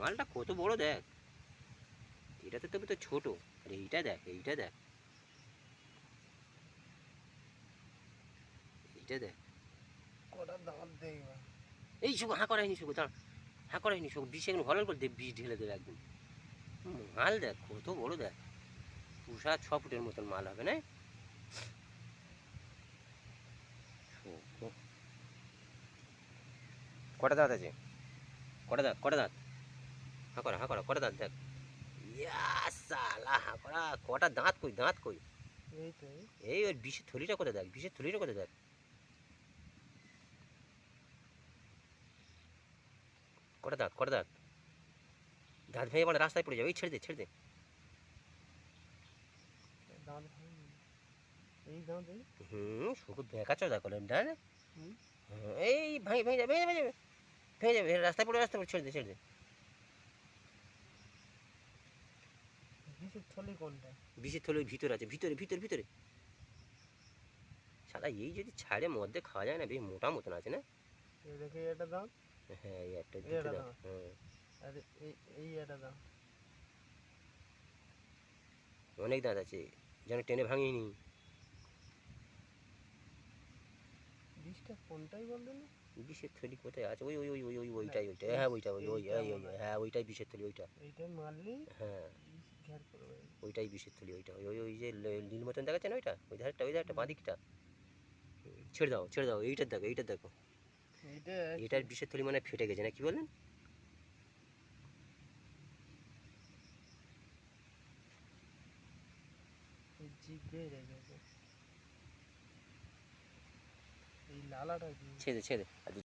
মালটা কত বড় দেখ, এটা তো তবে তো ছোট। আর এইটা দেখ, এইটা দেখ, এইটা দেখ। কটা দাঁত দেখবা। এই শুকো হাঁ করাইনি, শুকো দাঁড়া, হাঁ করাইনি শুকো, বিষ এগুলো ভালো করে দেখ, বিষ ঢেলে দেবে একদম। মাল দেখ কত বড় দেখ, 5-6 ফুটের মতন মাল হবে না? কটা দাঁত আছে? কটা দাঁত, কটা দাঁত? হাঁ করা, হাঁ করা, কটা দাঁত দেখ। ইয়া সালা, হাঁ করা, কটা দাঁত কই, দাঁত কই? এই তো এই ওর বিষের থলিটা কোথায় দেখ, বিষের থলিটা কোথায় দেখ। কটা দাঁত, কটা দাঁত? দাঁত ভেঙে মানে রাস্তায় পড়ে যাবে, এই ছেড়ে দে, ছেড়ে দে। দাঁত ভাঙি, এই দাঁত এই। শুধু বেঁকা চোদা করে ডান। হুম, এই ভাঙে, ভেঙে যাবে, ভেঙে যাবে, ভেঙে যাবে, রাস্তায় পড়ে, রাস্তায় পড়ে, ছেড়ে দে, ছেড়ে দে। বিষের থলি কোনটা? বিষের থলি ওই ভিতরে আছে, ভিতরে, ভিতরে, ভিতরে। শালা এই যদি ছাড়ে মধ্যে খাওয়া যায় না, বেশ মোটা মতন আছে না? এই দেখে এটা দাঁত, হ্যাঁ এই একটা এই দুটো একটা দাঁত, দাঁত, হ্যাঁ। আর এই এই একটা দাঁত। অনেক দাঁত আছে, যেন টেনে ভাঙিনি। বিষটা কোনটাই বললে না? বিষের থলি কোথায় আছে? ওই ওই ওই ওই ওই না, ওইটাই, ওইটাই, এই হ্যাঁ ওইটা, ওই ওই এইটা ওই ওই মনে হয়, হ্যাঁ ওইটাই বিষের থলি, ওইটা। এইটা মারলি হ্যাঁ বিষ ঘের করবে। ওইটাই বিষের থলি, ওইটা, ওই ওই ওই যে নীল মতন দেখাচ্ছে না ওইটা, ওই ধারটা হুম, বাঁ দিকটা। ছেড়ে দাও, ছেড়ে দাও, এইটার দেখো, এইটার দেখো। এইটা এটার একই। বিষের থলি মানে ফেটে গেছে না, কি বললেন? এই জিভ বেয়ে রেখেছে, এই লালাটা কি? ছেড়ে দে, ছেড়ে দে। আর